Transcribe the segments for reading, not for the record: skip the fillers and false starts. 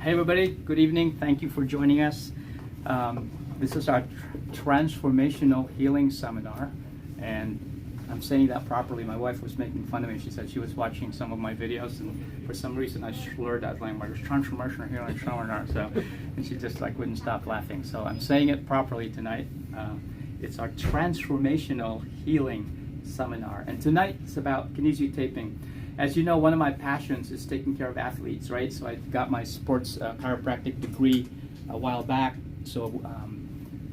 Hey everybody, good evening. Thank you for joining us. This is our transformational healing seminar, and I'm saying that properly. My wife was making fun of me. She said she was watching some of my videos, and for some reason I slurred that language. Transformational healing seminar. And she just wouldn't stop laughing. So I'm saying it properly tonight. It's our transformational healing seminar, and tonight it's about kinesiotaping. As you know, one of my passions is taking care of athletes, right? So I got my sports chiropractic degree a while back. So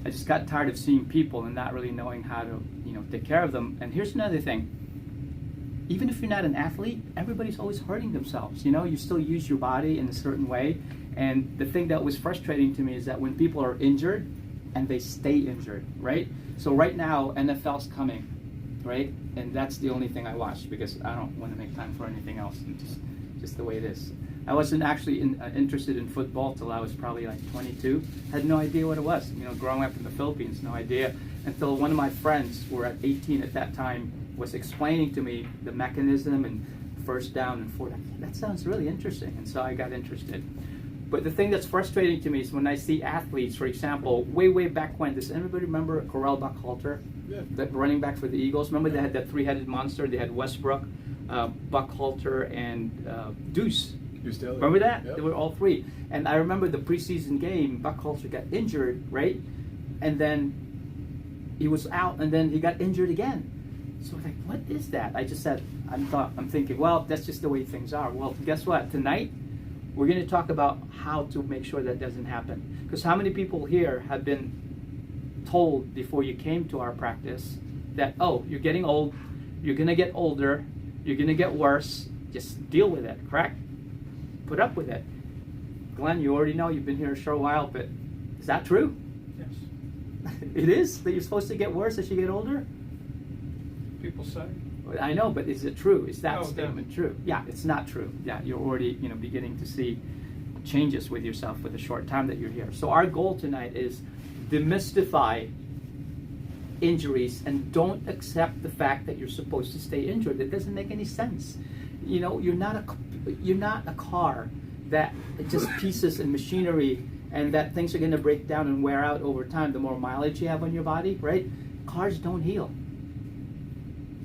I just got tired of seeing people and not really knowing how to, take care of them. And here's another thing. Even if you're not an athlete, everybody's always hurting themselves. You still use your body in a certain way. And the thing that was frustrating to me is that when people are injured and they stay injured, right? So right now, NFL's coming. Right, and that's the only thing I watch because I don't want to make time for anything else. And just the way it is. I wasn't actually interested in football till I was probably 22. Had no idea what it was. Growing up in the Philippines, no idea until one of my friends, who were at 18 at that time, was explaining to me the mechanism and first down and fourth. That sounds really interesting, and so I got interested. But the thing that's frustrating to me is when I see athletes, for example, way back when. Does anybody remember Corral Buckhalter? Yeah. That running back for the Eagles? Remember they had that three-headed monster? They had Westbrook, Buckhalter, and Deuce. Remember that? Yep. They were all three. And I remember the preseason game, Buckhalter got injured, right? And then he was out, and then he got injured again. So I was like, what is that? I just said, I'm thinking, well, that's just the way things are. Well, guess what? Tonight, we're going to talk about how to make sure that doesn't happen. Because how many people here have been told before you came to our practice that, oh, you're getting old, you're going to get older, you're going to get worse, just deal with it, correct? Put up with it. Glenn, you already know, you've been here a short while, but is that true? Yes. It is? That you're supposed to get worse as you get older? People say. I know, but is it true? Is that statement true? Yeah, it's not true. Yeah, you're already, beginning to see changes with yourself with the short time that you're here. So our goal tonight is demystify injuries and don't accept the fact that you're supposed to stay injured. It doesn't make any sense. You're not a car that just pieces and machinery and that things are going to break down and wear out over time the more mileage you have on your body, right? Cars don't heal.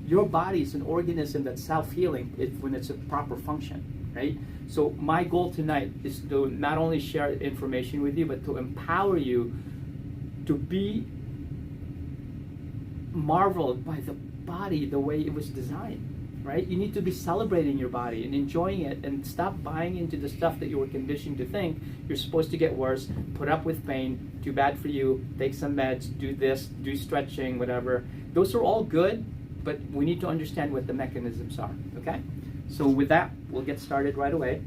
Your body is an organism that's self-healing when it's a proper function, right? So my goal tonight is to not only share information with you, but to empower you to be marveled by the body the way it was designed, right? You need to be celebrating your body and enjoying it and stop buying into the stuff that you were conditioned to think you're supposed to get worse, put up with pain, too bad for you, take some meds, do this, do stretching, whatever. Those are all good, but we need to understand what the mechanisms are, okay? So with that, we'll get started right away.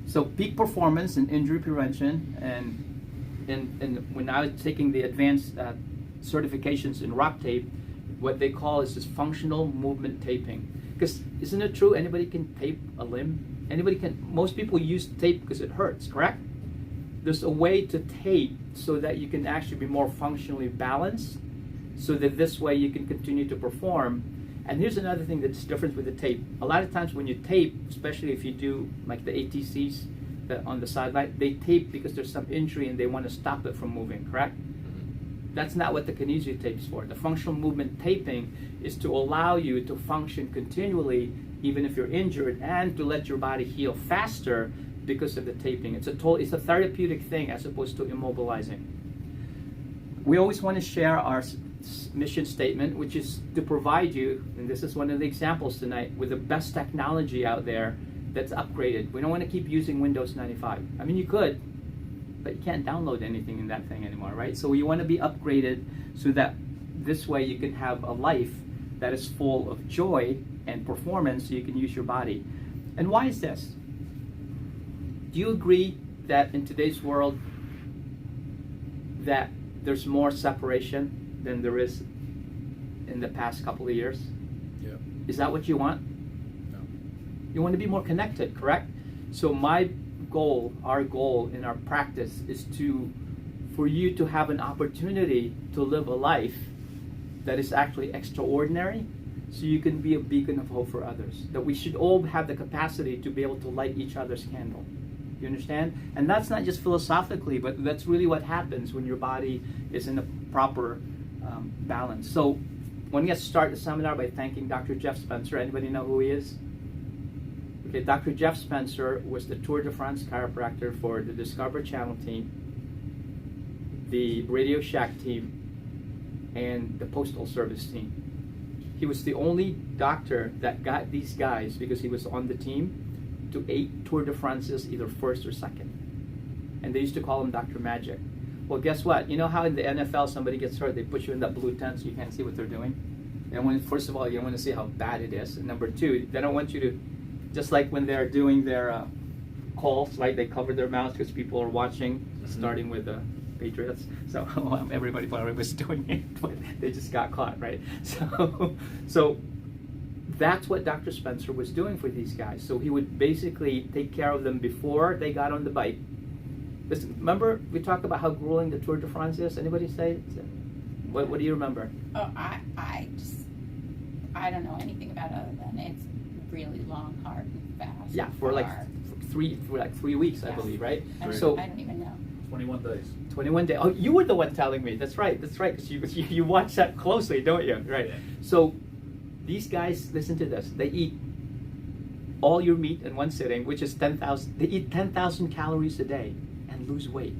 So peak performance and injury prevention, and when I was taking the advanced certifications in rock tape, what they call is this functional movement taping. Because isn't it true, anybody can tape a limb? Most people use tape because it hurts, correct? There's a way to tape so that you can actually be more functionally balanced, so that this way you can continue to perform. And here's another thing that's different with the tape. A lot of times when you tape, especially if you do like the ATCs on the sideline, they tape because there's some injury and they want to stop it from moving, correct? That's not what the kinesiotape is for. The functional movement taping is to allow you to function continually even if you're injured and to let your body heal faster because of the taping. It's a therapeutic thing as opposed to immobilizing. We always want to share our mission statement, which is to provide you, and this is one of the examples tonight, with the best technology out there that's upgraded. We don't want to keep using Windows 95. I mean, you could, but you can't download anything in that thing anymore, right? So you want to be upgraded so that this way you can have a life that is full of joy and performance so you can use your body. And why is this? Do you agree that in today's world that there's more separation than there is in the past couple of years? Yeah. Is that what you want? No. You want to be more connected, correct? So my goal, our goal in our practice is for you to have an opportunity to live a life that is actually extraordinary so you can be a beacon of hope for others. That we should all have the capacity to be able to light each other's candle. You understand? And that's not just philosophically, but that's really what happens when your body is in a proper balance. So when we get started the seminar by thanking Dr. Jeff Spencer. Anybody know who he is? Okay, Dr. Jeff Spencer was the Tour de France chiropractor for the Discover Channel team, the Radio Shack team, and the Postal Service team. He was the only doctor that got these guys, because he was on the team, to 8 Tour de France's, either first or second. And they used to call him Dr. Magic. Well, guess what? You know how in the NFL somebody gets hurt, they put you in that blue tent so you can't see what they're doing? First of all, you don't want to see how bad it is. And number 2, they don't want you to, just like when they're doing their calls, right? They cover their mouths because people are watching, starting with the Patriots. So everybody probably was doing it, but they just got caught, right? So that's what Dr. Spencer was doing for these guys. So he would basically take care of them before they got on the bike. Listen, remember we talked about how grueling the Tour de France is? Anybody say? What do you remember? Oh, I don't know anything about it other than it's really long, hard, and fast. Yeah, for like 3 weeks, I believe, right? So I don't even know. 21 days. 21 days. Oh, you were the one telling me. That's right. Because you watch that closely, don't you? Right. Yeah. So these guys, listen to this. They eat all your meat in one sitting, which is 10,000. They eat 10,000 calories a day and lose weight.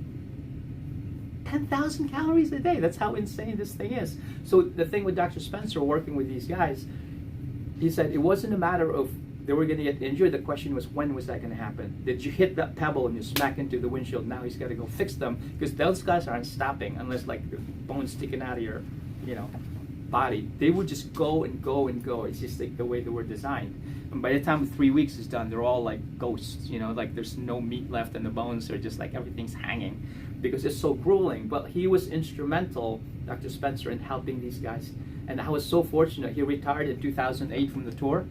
10,000 calories a day. That's how insane this thing is. So the thing with Dr. Spencer working with these guys, he said it wasn't a matter of they were going to get injured. The question was, when was that going to happen? Did you hit that pebble and you smack into the windshield? Now he's got to go fix them, because those guys aren't stopping unless like the bones sticking out of your, body. They would just go and go and go. It's just like the way they were designed. And by the time 3 weeks is done, they're all like ghosts. Like there's no meat left in the bones. They're just like everything's hanging, because it's so grueling. But he was instrumental, Dr. Spencer, in helping these guys. And I was so fortunate. He retired in 2008 from the tour.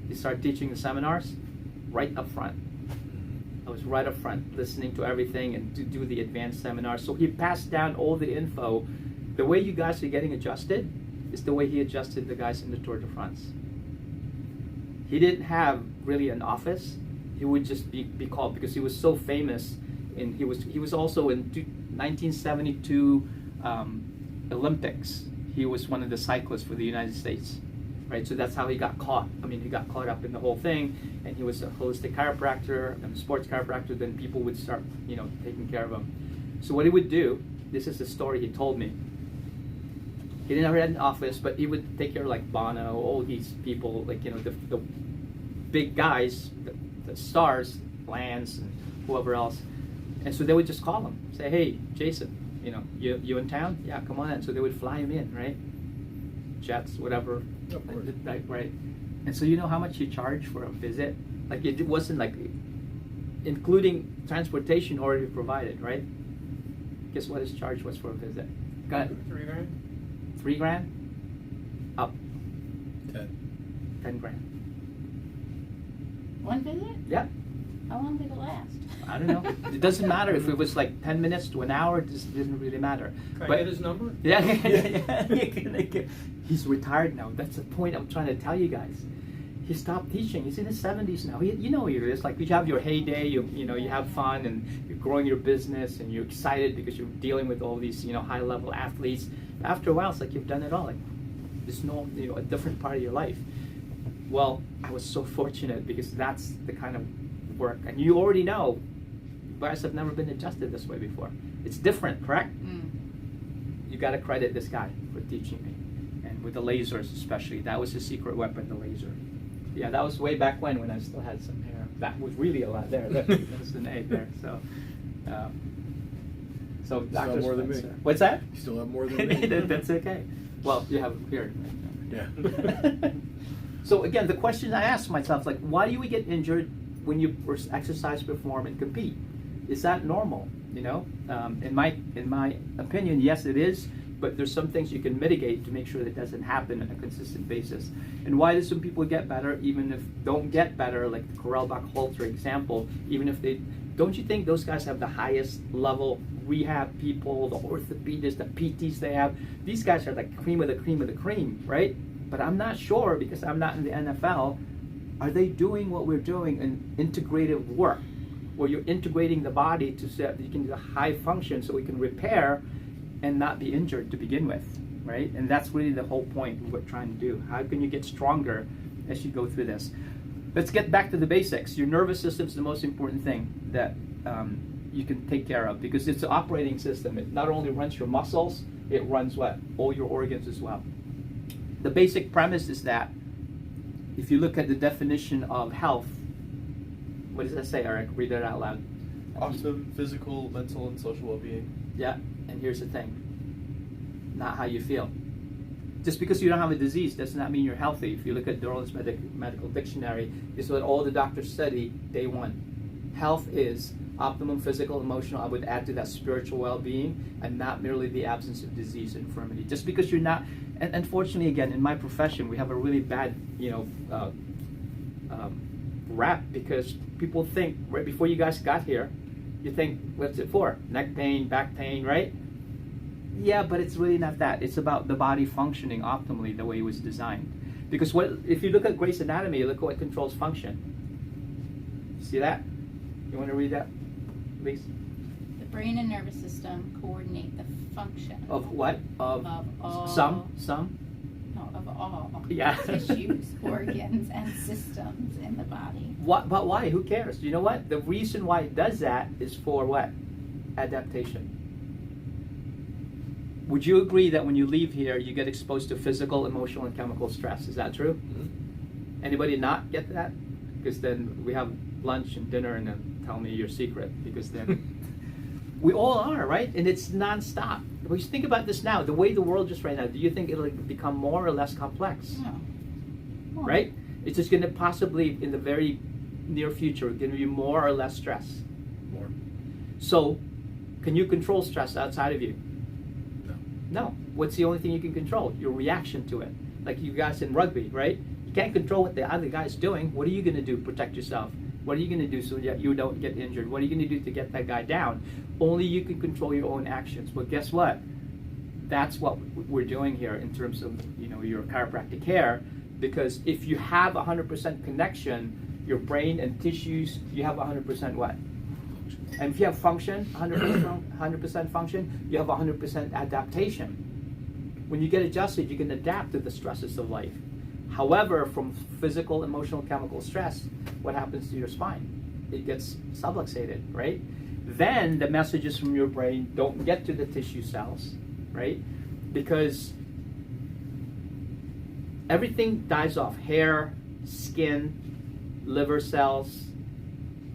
He started teaching the seminars right up front. I was right up front, listening to everything and to do the advanced seminars. So he passed down all the info. The way you guys are getting adjusted is the way he adjusted the guys in the Tour de France. He didn't have really an office. He would just be called, because he was so famous. And he was also in 1972 Olympics. He was one of the cyclists for the United States. Right, so that's how he got caught. I mean, he got caught up in the whole thing, and he was a holistic chiropractor and a sports chiropractor. Then people would start, taking care of him. So what he would do, this is the story he told me. He didn't have an office, but he would take care of like Bono, all these people, like the big guys, the stars, Lance, and whoever else. And so they would just call him, say, "Hey, Jason, you in town? Yeah, come on in." So they would fly him in, right? Jets, whatever. Of course. Right. And so you know how much he charged for a visit? Like it wasn't like, including transportation already provided, right? Guess what his charge was for a visit? Got it? $3 grand? $3,000? Up. 10 grand. One visit? Yeah. How long did it last? I don't know. It doesn't matter if it was like 10 minutes to an hour. It just didn't really matter. Can I get his number? Yeah. He's retired now. That's the point I'm trying to tell you guys. He stopped teaching. He's in his 70s now. You know it is. Like you have your heyday. You have fun and you're growing your business and you're excited because you're dealing with all these high level athletes. After a while, it's like you've done it all. Like there's no a different part of your life. Well, I was so fortunate because that's the kind of work, and you already know, you guys have never been adjusted this way before. It's different, correct? You got to credit this guy for teaching me, and with the lasers especially. That was his secret weapon, the laser. Yeah, that was way back when I still had some hair. That was really a lot there. That was an 8 there. So Still Dr. have more than me. Spencer. What's that? You still have more than me. That's okay. Well, you have here. Yeah. So again, the question I asked myself, like, why do we get injured when you exercise, perform, and compete? Is that normal? In my opinion, yes, it is. But there's some things you can mitigate to make sure that doesn't happen on a consistent basis. And why do some people get better, even if don't get better, like the Correll-Bach-Holter example? Even if they, don't you think those guys have the highest level rehab people, the orthopedists, the PTs they have? These guys are like cream of the cream of the cream, right? But I'm not sure, because I'm not in the NFL, are they doing what we're doing in integrative work? where you're integrating the body to set you can do a high function so we can repair and not be injured to begin with, right? And that's really the whole point of what we're trying to do. How can you get stronger as you go through this? Let's get back to the basics. Your nervous system is the most important thing that you can take care of, because it's an operating system. It not only runs your muscles, it runs what? All your organs as well. The basic premise is that if you look at the definition of health, what does that say, Eric? Read it out loud. Awesome physical, mental, and social well-being. Yeah, and here's the thing. Not how you feel. Just because you don't have a disease does not mean you're healthy. If you look at Durham's medical dictionary, this is what all the doctors study day one. Health is optimum physical, emotional, I would add to that spiritual well-being, and not merely the absence of disease and infirmity. Just because you're not, and unfortunately, again, in my profession, we have a really bad, rap, because people think, right before you guys got here, you think, what's it for? Neck pain, back pain, right? Yeah, but it's really not that. It's about the body functioning optimally the way it was designed. Because if you look at Gray's Anatomy, look at what controls function. See that? You want to read that, please? The brain and nervous system coordinate the function Of what? Of all. Some? No, of all Yeah. tissues, organs, and systems in the body. What? But why? Who cares? You know what? The reason why it does that is for what? Adaptation. Would you agree that when you leave here, you get exposed to physical, emotional, and chemical stress? Is that true? Mm-hmm. Anybody not get that? Because then we have lunch and dinner, and then tell me your secret. Because then we all are, right? And it's nonstop. But you think about this now, the way the world is right now, do you think it'll become more or less complex? No. Right? It's just going to possibly, in the very near future, going to be more or less stress. More. So, can you control stress outside of you? No. No. What's the only thing you can control? Your reaction to it. Like you guys in rugby, right? You can't control what the other guy's doing. What are you going to do? Protect yourself. What are you going to do so that you don't get injured? What are you going to do to get that guy down? Only you can control your own actions. But guess what? That's what we're doing here in terms of your chiropractic care. Because if you have 100% connection, your brain and tissues, you have 100% what? And if you have function, 100% function, you have 100% adaptation. When you get adjusted, you can adapt to the stresses of life. However, from physical, emotional, chemical stress, what happens to your spine? It gets subluxated, right? Then the messages from your brain don't get to the tissue cells, right? Because everything dies off. Hair, skin, liver cells,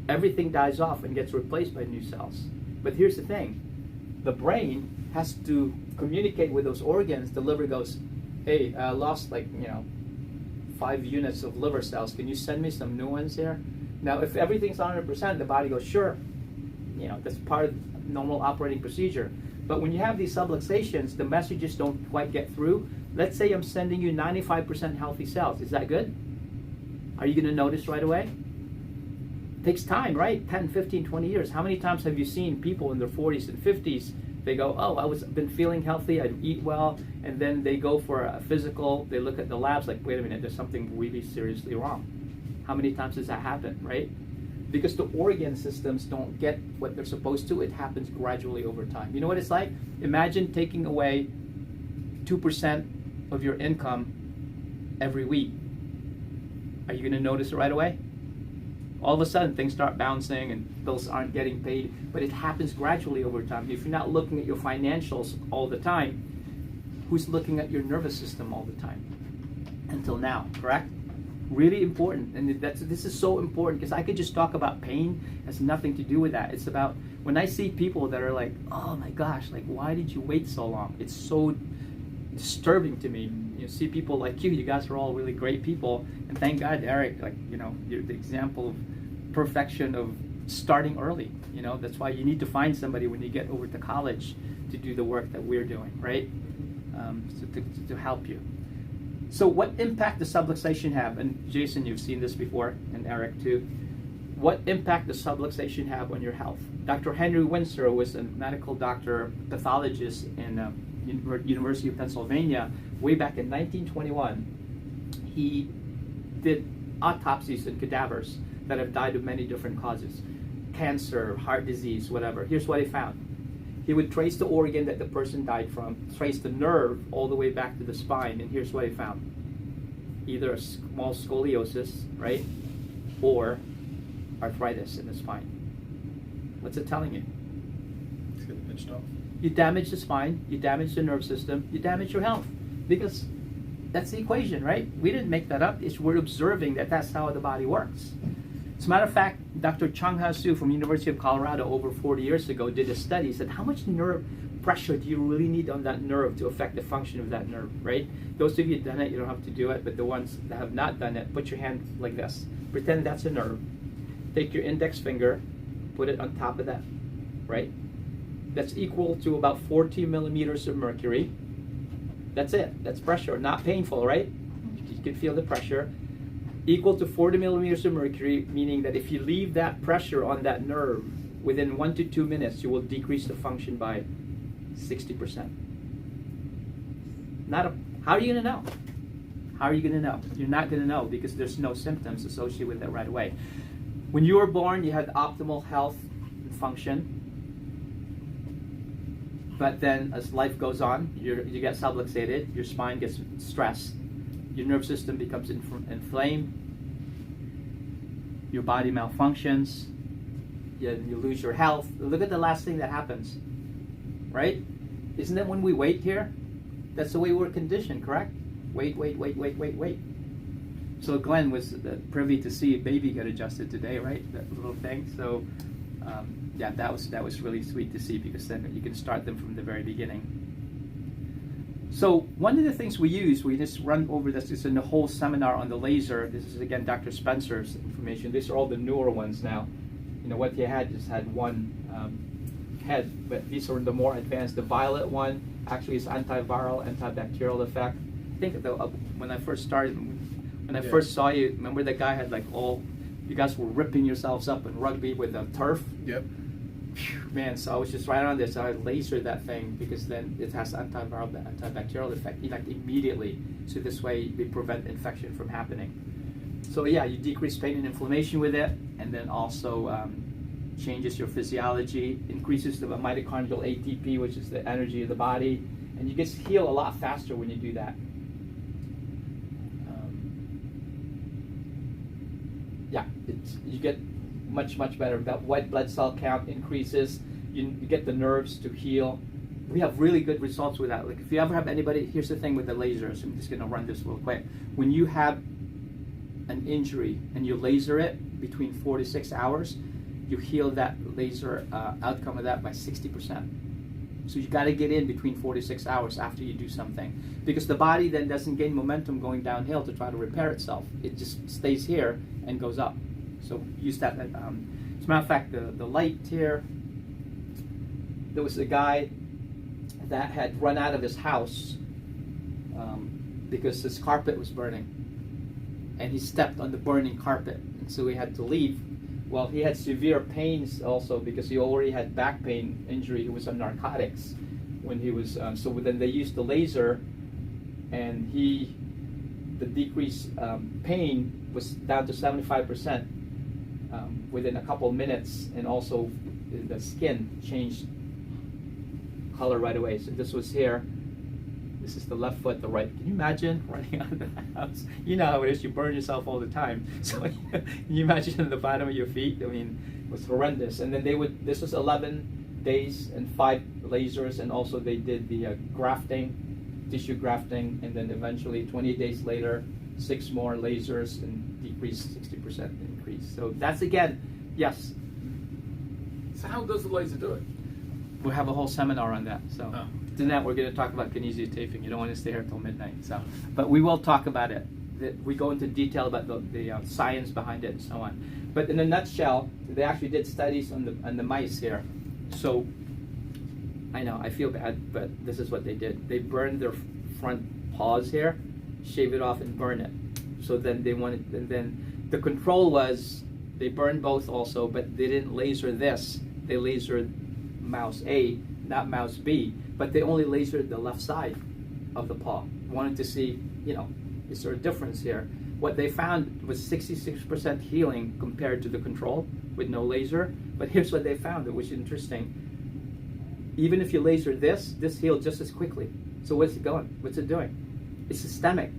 everything dies off and gets replaced by new cells. But here's the thing. The brain has to communicate with those organs. The liver goes, hey, I lost 5 units of liver cells. Can you send me some new ones here? Now, if everything's 100%, the body goes, sure. That's part of normal operating procedure. But when you have these subluxations, the messages don't quite get through. Let's say I'm sending you 95% healthy cells. Is that good? Are you going to notice right away? It takes time, right? 10, 15, 20 years. How many times have you seen people in their 40s and 50s, they go, oh, I've been feeling healthy, I eat well, and then they go for a physical, they look at the labs like, wait a minute, there's something really seriously wrong. How many times does that happen, right? Because the organ systems don't get what they're supposed to. It happens gradually over time. You know what it's like? Imagine taking away 2% of your income every week. Are you going to notice it right away? All of a sudden, things start bouncing and bills aren't getting paid, but it happens gradually over time. If you're not looking at your financials all the time, who's looking at your nervous system all the time? Until now, correct? Really important, and this is so important because I could just talk about pain. It has nothing to do with that. It's about when I see people that are like, oh my gosh, like why did you wait so long? It's so disturbing to me. You see people like you guys are all really great people, and thank God, Eric, you're the example of perfection of starting early. That's why you need to find somebody when you get over to college to do the work that we're doing, right? To help you. So what impact does subluxation have? And Jason, you've seen this before, and Eric too. What impact does subluxation have on your health? Dr. Henry Windsor was a medical doctor, pathologist in University of Pennsylvania way back in 1921. He did autopsies on cadavers that have died of many different causes. cancer, heart disease, whatever. Here's what he found. He would trace the organ that the person died from, trace the nerve all the way back to the spine, and here's what he found. Either a small scoliosis, right, or arthritis in the spine. What's it telling you? It's getting pinched off. You damage the spine, you damage the nerve system, you damage your health. Because that's the equation, right? We didn't make that up. We're observing that that's how the body works. As a matter of fact, Dr. Chung Ha Su from University of Colorado over 40 years ago did a study, said how much nerve pressure do you really need on that nerve to affect the function of that nerve, right? Those of you who've done it, you don't have to do it, but the ones that have not done it, put your hand like this. Pretend that's a nerve. Take your index finger, put it on top of that, right? That's equal to about 40 millimeters of mercury. That's it. That's pressure. Not painful, right? You can feel the pressure. Equal to 40 millimeters of mercury, meaning that if you leave that pressure on that nerve, within 1 to 2 minutes, you will decrease the function by 60%. How are you going to know? How are you going to know? You're not going to know because there's no symptoms associated with that right away. When you were born, you had optimal health and function. But then as life goes on, you get subluxated, your spine gets stressed, your nerve system becomes inflamed, your body malfunctions, you lose your health. Look at the last thing that happens, right? Isn't that when we wait here? That's the way we're conditioned, correct? Wait. So Glenn was privy to see a baby get adjusted today, right? That little thing. So yeah, that was really sweet to see because then you can start them from the very beginning. So one of the things we just run over this is in the whole seminar on the laser. This is again Dr. Spencer's information. These are all the newer ones now. You know what he had just had one head, but these are the more advanced. The violet one actually is antiviral, antibacterial effect. I think when I first started, when I first saw you, remember that guy had like you guys were ripping yourselves up in rugby with a turf? Yep. Man, so I was just right on this. I lasered that thing because then it has antiviral, antibacterial effect like immediately. So this way we prevent infection from happening. So yeah, you decrease pain and inflammation with it, and then also changes your physiology, increases the mitochondrial ATP, which is the energy of the body, and you just heal a lot faster when you do that. Yeah, you get much better. That white blood cell count increases. You get the nerves to heal. We have really good results with that. Like if you ever have anybody, here's the thing with the lasers. I'm just going to run this real quick. When you have an injury and you laser it between 4 to 6 hours, you heal that laser outcome of that by 60%. So you got to get in between 4 to 6 hours after you do something, because the body then doesn't gain momentum going downhill to try to repair itself. It just stays here and goes up. So use that. As a matter of fact, the light here, there was a guy that had run out of his house because his carpet was burning. And he stepped on the burning carpet. And so he had to leave. Well, he had severe pains also because he already had back pain injury. He was on narcotics when he was, so then they used the laser, and the decreased pain was down to 75% within a couple of minutes, and also the skin changed color right away. So this was here. This is the left foot, the right. Can you imagine running out of the house? You know how it is. You burn yourself all the time. So can you imagine in the bottom of your feet? I mean, it was horrendous. And then this was 11 days and 5 lasers, and also they did the grafting, tissue grafting, and then eventually 28 days later, 6 more lasers and decreased 60% increase. So that's again, yes. So how does the laser do it? We'll have a whole seminar on that. So. Oh. In that, we're going to talk about kinesiotaping. You don't want to stay here till midnight. So, but we will talk about it. We go into detail about the science behind it and so on. But in a nutshell, they actually did studies on the mice here. So I know I feel bad, but this is what they did. They burned their front paws here, shave it off, and burn it. So then they wanted, and then the control was they burned both also, but they didn't laser this. They lasered mouse A, not mouse B. But they only lasered the left side of the paw. Wanted to see, is there a difference here? What they found was 66% healing compared to the control, with no laser. But here's what they found, which is interesting. Even if you laser this healed just as quickly. So what's it going? What's it doing? It's systemic.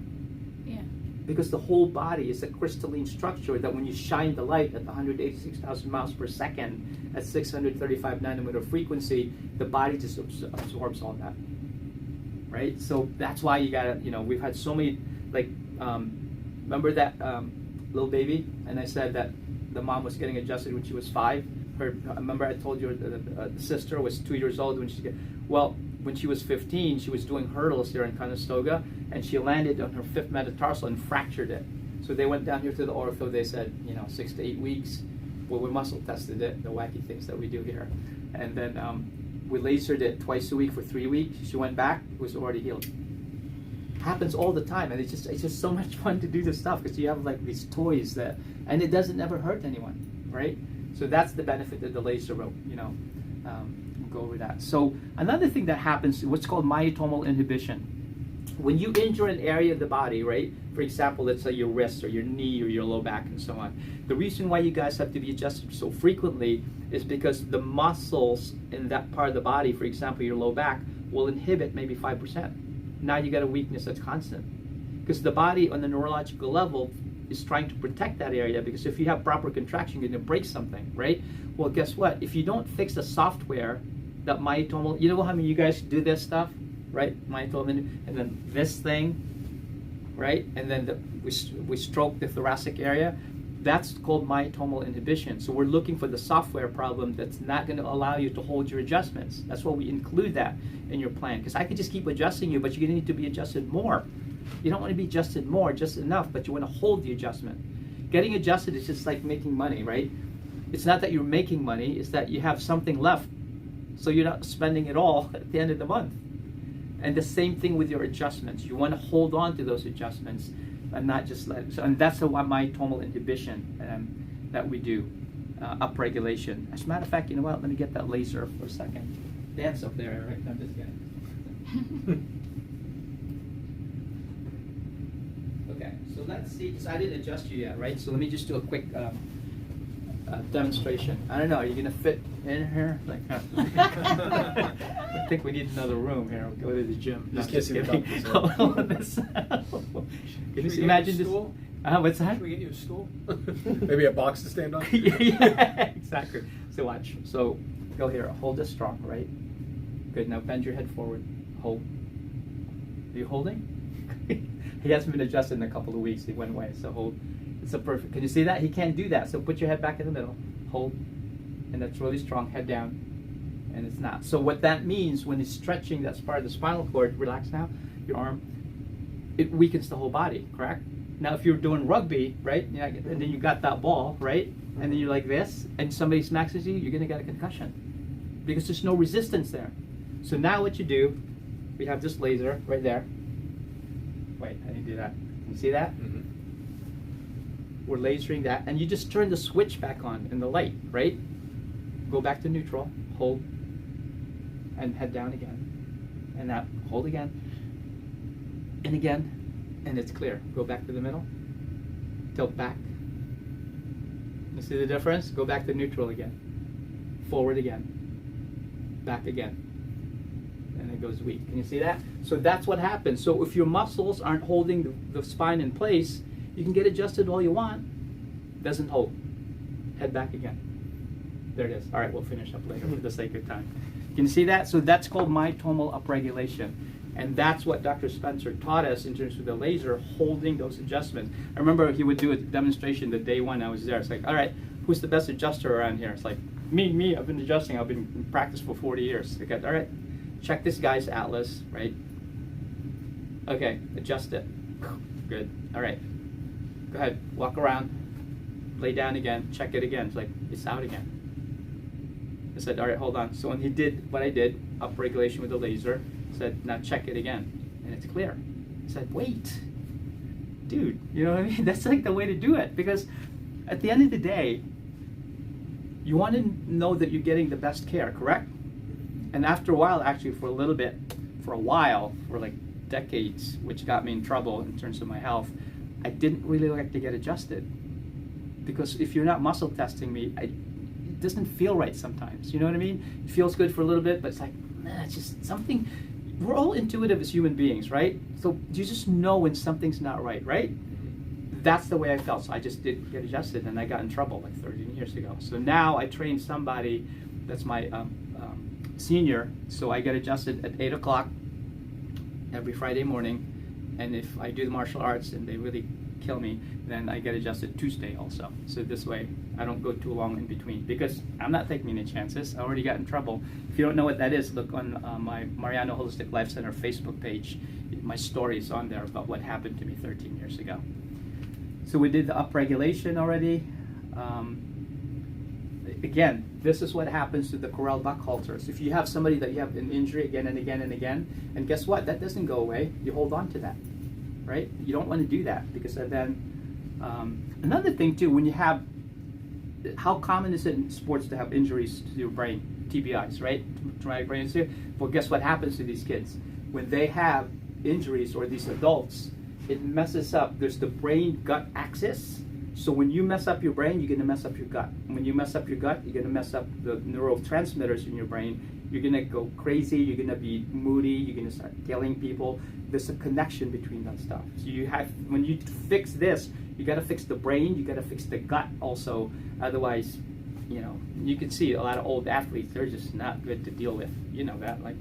Yeah. Because the whole body is a crystalline structure that when you shine the light at 186,000 miles per second at 635 nanometer frequency, the body just absorbs all that. Right? So that's why you gotta, we've had so many, like, remember that little baby? And I said that the mom was getting adjusted when she was 5. Remember I told you the sister was 2 years old when when she was 15, she was doing hurdles here in Conestoga, and she landed on her 5th metatarsal and fractured it. So they went down here to the ortho. They said, 6 to 8 weeks. Well, we muscle tested it, the wacky things that we do here, and then we lasered it twice a week for 3 weeks. She went back, it was already healed. Happens all the time, and it's just so much fun to do this stuff because you have like these toys and it doesn't ever hurt anyone, right? So that's the benefit of the laser rope, go over that. So another thing that happens, what's called myotomal inhibition. When you injure an area of the body, right? For example, let's say your wrist or your knee or your low back and so on. The reason why you guys have to be adjusted so frequently is because the muscles in that part of the body, for example, your low back, will inhibit maybe 5%. Now you got a weakness that's constant. Because the body on the neurological level is trying to protect that area, because if you have proper contraction, you're going to break something, right? Well, guess what? If you don't fix the software, that myotomal, how many of you guys do this stuff, right? Myotomal, and then this thing, right? And then we stroke the thoracic area. That's called myotomal inhibition. So we're looking for the software problem that's not going to allow you to hold your adjustments. That's why we include that in your plan. Because I could just keep adjusting you, but you're going to need to be adjusted more. You don't want to be adjusted more, just enough, but you want to hold the adjustment. Getting adjusted is just like making money, right? It's not that you're making money, it's that you have something left, so you're not spending it all at the end of the month. And the same thing with your adjustments. You want to hold on to those adjustments and not just let it. So, and that's the myotomal inhibition that we do, upregulation. As a matter of fact, you know what? Let me get that laser for a second. Dance up there, right? I'm just kidding. Okay, so let's see. So I didn't adjust you yet, right? So let me just do a quick demonstration. I don't know. Are you gonna fit in here? Like, I think we need another room here. We'll go to the gym. Just No, can't see the kidding. top of this. Can you imagine this? Stool? What's that? Can we get you a stool? Maybe a box to stand on? Yeah, exactly. So watch. So go here. Hold this strong, right? Good. Now bend your head forward. Hold. Are you holding? He hasn't been adjusted in a couple of weeks. He went away. So hold. It's a perfect. Can you see that? He can't do that. So put your head back in the middle. Hold. And that's really strong. Head down. And it's not. So what that means when it's stretching, that's part of the spinal cord. Relax now. Your arm. It weakens the whole body. Correct? Now, if you're doing rugby, right, and then you got that ball, right, and then you're like this, and somebody smacks at you, you're going to get a concussion because there's no resistance there. So now what you do, we have this laser right there. Wait, I didn't do that. You see that? Mm-hmm. We're lasering that, and you just turn the switch back on in the light, right? Go back to neutral, hold, and head down again, and now hold again, and again. And it's clear. Go back to the middle. Tilt back. You see the difference? Go back to neutral again. Forward again. Back again. And it goes weak. Can you see that? So that's what happens. So if your muscles aren't holding the spine in place, you can get adjusted all you want. Doesn't hold. Head back again. There it is. All right, we'll finish up later for the sake of time. Can you see that? So that's called myotomal upregulation. And that's what Dr. Spencer taught us in terms of the laser, holding those adjustments. I remember he would do a demonstration the day one I was there. It's like, all right, who's the best adjuster around here? It's like, me, I've been adjusting. I've been in practice for 40 years. Okay, all right, check this guy's atlas, right? Okay, adjust it. Good, all right. Go ahead, walk around, lay down again, check it again. It's like, it's out again. I said, all right, hold on. So when he did what I did, upregulation with the laser, said, now check it again, and it's clear. I said, wait, dude, you know what I mean? That's like the way to do it, because at the end of the day, you want to know that you're getting the best care, correct? And after a while, actually for a while, for like decades, which got me in trouble in terms of my health, I didn't really like to get adjusted. Because if you're not muscle testing me, doesn't feel right sometimes. You know what I mean? It feels good for a little bit, but it's like, nah, it's just something. We're all intuitive as human beings, right? So you just know when something's not right, right? That's the way I felt. So I just did get adjusted, and I got in trouble like 13 years ago. So now I train somebody that's my senior. So I get adjusted at 8 o'clock every Friday morning. And if I do the martial arts and they really kill me, then I get adjusted Tuesday also. So this way I don't go too long in between, because I'm not taking any chances. I already got in trouble. If you don't know what that is, look on my Mariano Holistic Life Center Facebook page. My story is on there about what happened to me 13 years ago. So we did the upregulation already. Again, this is what happens to the Corel buck halters. If you have somebody that you have an injury again and again and again, and guess what? That doesn't go away. You hold on to that, right? You don't want to do that, because then another thing too, when you have, how common is it in sports to have injuries to your brain, TBIs, right? Traumatic brain injury. Well, guess what happens to these kids when they have injuries, or these adults? It messes up. There's the brain-gut axis. So when you mess up your brain, you're going to mess up your gut. When you mess up your gut, you're going to mess up the neurotransmitters in your brain. You're going to go crazy. You're going to be moody. You're going to start killing people. There's a connection between that stuff. So you have, when you fix this, you got to fix the brain. You got to fix the gut also. Otherwise, you know, you can see a lot of old athletes. They're just not good to deal with. You know that, like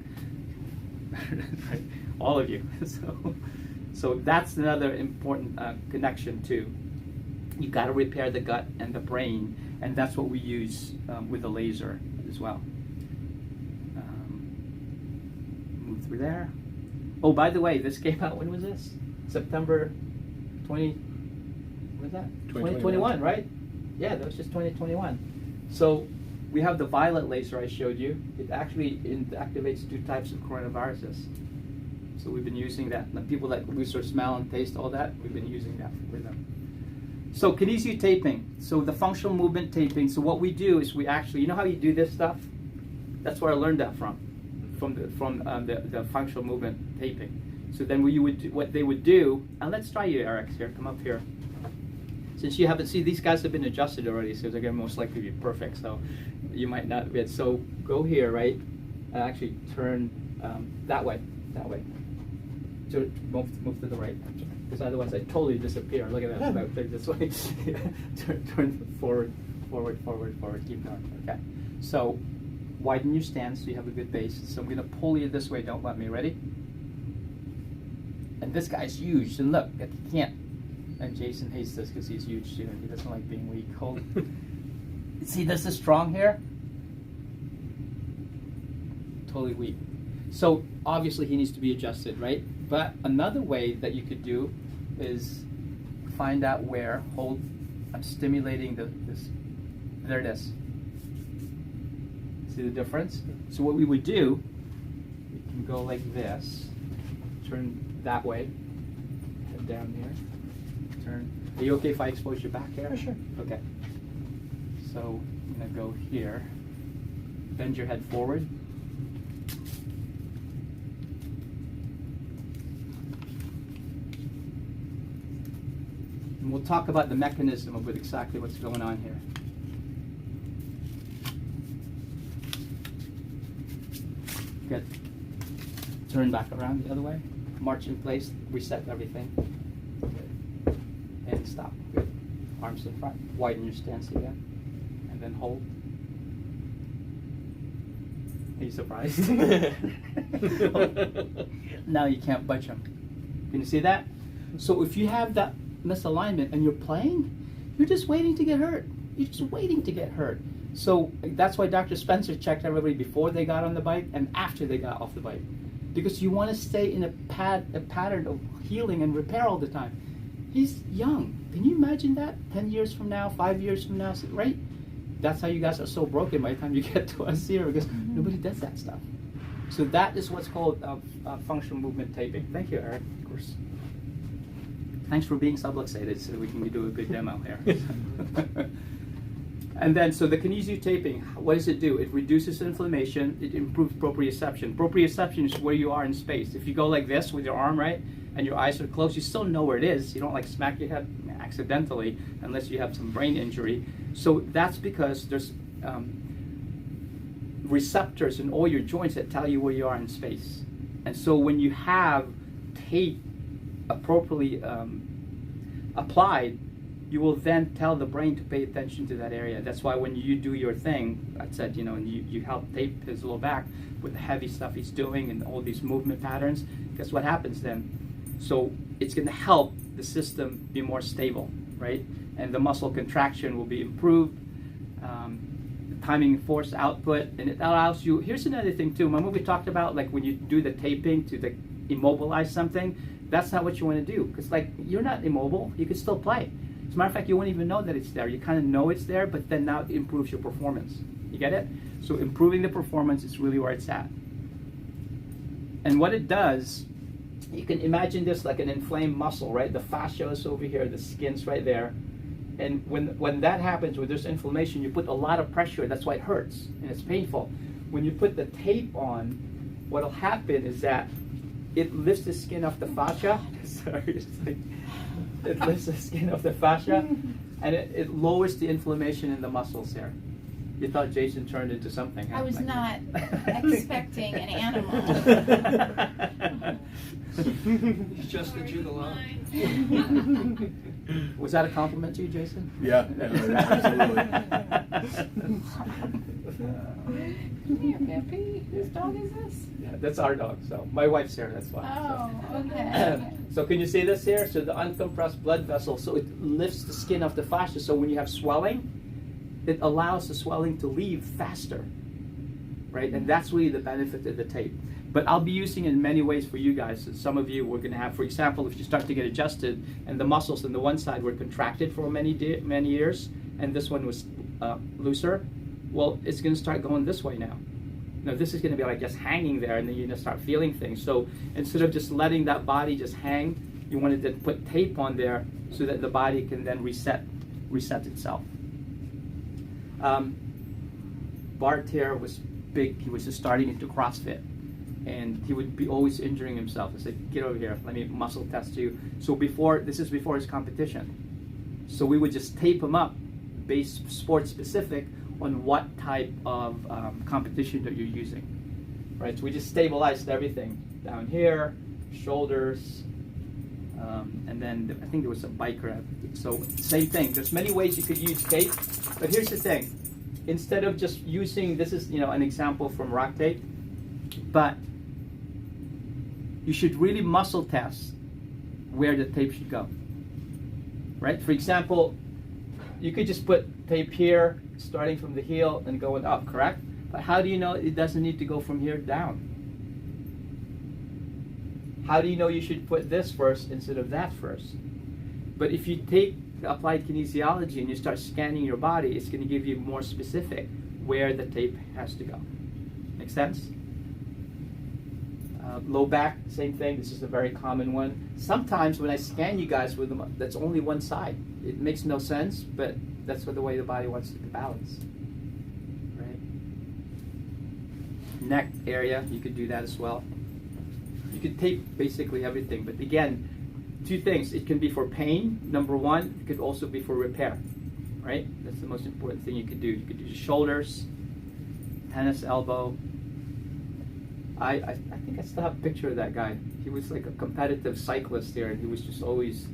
right? All of you. So that's another important connection too. You got to repair the gut and the brain, and that's what we use with the laser as well. Move through there. Oh, by the way, this came out, when was this? September 20, what was that? 2021, right? Yeah, that was just 2021. So we have the violet laser I showed you. It actually activates 2 types of coronaviruses. So we've been using that. The people that lose their smell and taste, all that, we've been using that with them. So kinesiotaping, so the functional movement taping. So what we do is we actually, you know how you do this stuff? That's where I learned that from the functional movement taping. So then what they would do, and let's try you, Eric, here, come up here. Since you haven't seen, these guys have been adjusted already, so they're going to most likely be perfect. So you might not be. So go here, right, and actually turn that way. So move to the right. Because otherwise I totally disappear. Look at that. So I would take this way. turn forward, keep going. Okay. So widen your stance so you have a good base. So I'm going to pull you this way. Don't let me. Ready? And this guy's huge. And look, he can't. And Jason hates this because he's huge too. He doesn't like being weak. Hold. See, this is strong here. Totally weak. So obviously he needs to be adjusted, right? But another way that you could do is find out where, I'm stimulating this, there it is. See the difference? So what we would do, we can go like this, turn that way, head down here, turn. Are you okay if I expose your back here? Sure. Okay. So I'm gonna go here, bend your head forward. And we'll talk about the mechanism of exactly what's going on here. Good. Turn back around the other way. March in place. Reset everything. Good. And stop. Good. Arms in front. Widen your stance again. And then hold. Are you surprised? Now you can't budge them. Can you see that? So if you have that misalignment and you're playing, you're just waiting to get hurt. You're just waiting to get hurt. So that's why Dr. Spencer checked everybody before they got on the bike and after they got off the bike, because you want to stay in a pattern of healing and repair all the time. He's young. Can you imagine that? 10 years from now, 5 years from now, right? That's how you guys are so broken by the time you get to us here, because nobody does that stuff. So that is what's called functional movement taping. Thank you, Eric, of course. Thanks for being subluxated so we can do a good demo here. And then, so the kinesiotaping, what does it do? It reduces inflammation, it improves proprioception. Proprioception is where you are in space. If you go like this with your arm, right, and your eyes are closed, you still know where it is. You don't like smack your head accidentally unless you have some brain injury. So that's because there's receptors in all your joints that tell you where you are in space. And so when you have tape appropriately applied, you will then tell the brain to pay attention to that area. That's why when you do your thing, I said, you know, and you help tape his low back with the heavy stuff he's doing and all these movement patterns, guess what happens then? So it's going to help the system be more stable, right? And the muscle contraction will be improved, timing force output, and it allows you, here's another thing too, remember we talked about like when you do the taping to immobilize something, that's not what you want to do, because like you're not immobile, you can still play. As a matter of fact, you won't even know that it's there. You kind of know it's there, but then now it improves your performance. You get it? So improving the performance is really where it's at. And what it does, you can imagine this like an inflamed muscle, right? The fascia is over here, the skin's right there. And when that happens, when there's inflammation, you put a lot of pressure. That's why it hurts and it's painful. When you put the tape on, what'll happen is that it lifts the skin off the fascia. Sorry, it's like, it lifts the skin off the fascia, and it lowers the inflammation in the muscles there. You thought Jason turned into something. Huh? I was Like- not expecting an animal. He's just a juggalo. Was that a compliment to you, Jason? Yeah, absolutely. Come here, Peppy. Whose dog is this? Yeah, that's our dog. So my wife's here. That's why. Oh, so. okay. So can you see this here? So the uncompressed blood vessel, so it lifts the skin off the fascia. So when you have swelling, it allows the swelling to leave faster, right? And that's really the benefit of the tape. But I'll be using it in many ways for you guys. So some of you we're going to have, for example, if you start to get adjusted and the muscles on the one side were contracted for many years, and this one was looser, well, it's going to start going this way now. Now this is going to be like just hanging there, and then you're going to start feeling things. So instead of just letting that body just hang, you wanted to put tape on there so that the body can then reset itself. Bart here was big. He was just starting into CrossFit, and he would be always injuring himself. I said, "Get over here. Let me muscle test you." So this is before his competition. So we would just tape him up, based sport specific, on what type of competition that you're using, right? So we just stabilized everything down here, shoulders, and then I think there was a biker. So same thing. There's many ways you could use tape, but here's the thing: instead of just using, this is an example from rock tape, but you should really muscle test where the tape should go, right? For example, you could just put tape here, starting from the heel and going up, correct? But how do you know it doesn't need to go from here down? How do you know you should put this first instead of that first? But if you take applied kinesiology and you start scanning your body, it's going to give you more specific where the tape has to go. Make sense? Low back, same thing. This is a very common one. Sometimes when I scan you guys with them, that's only one side. It makes no sense, but that's the way the body wants to balance. Right? Neck area, you could do that as well. You could tape basically everything, but again, two things. It can be for pain, number one. It could also be for repair, right? That's the most important thing you could do. You could do the shoulders, tennis elbow. I think I still have a picture of that guy. He was like a competitive cyclist there, and he was just always,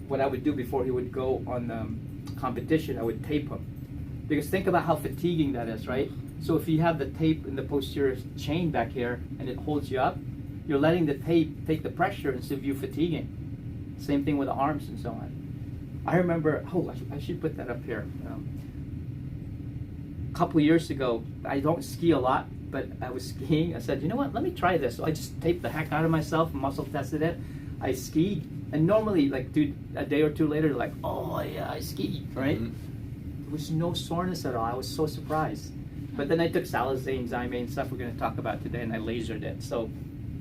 what I would do before he would go on competition, I would tape him. Because think about how fatiguing that is, right? So if you have the tape in the posterior chain back here and it holds you up, you're letting the tape take the pressure instead of you fatiguing. Same thing with the arms and so on. I remember, I should put that up here. A couple of years ago, I don't ski a lot, but I was skiing. I said, you know what, let me try this. So I just taped the heck out of myself, muscle tested it. I skied, and normally, like, dude, a day or two later, like, oh yeah, I skied, right? Mm-hmm. There was no soreness at all. I was so surprised. But then I took Salazane, Zymane, stuff we're going to talk about today, and I lasered it. So,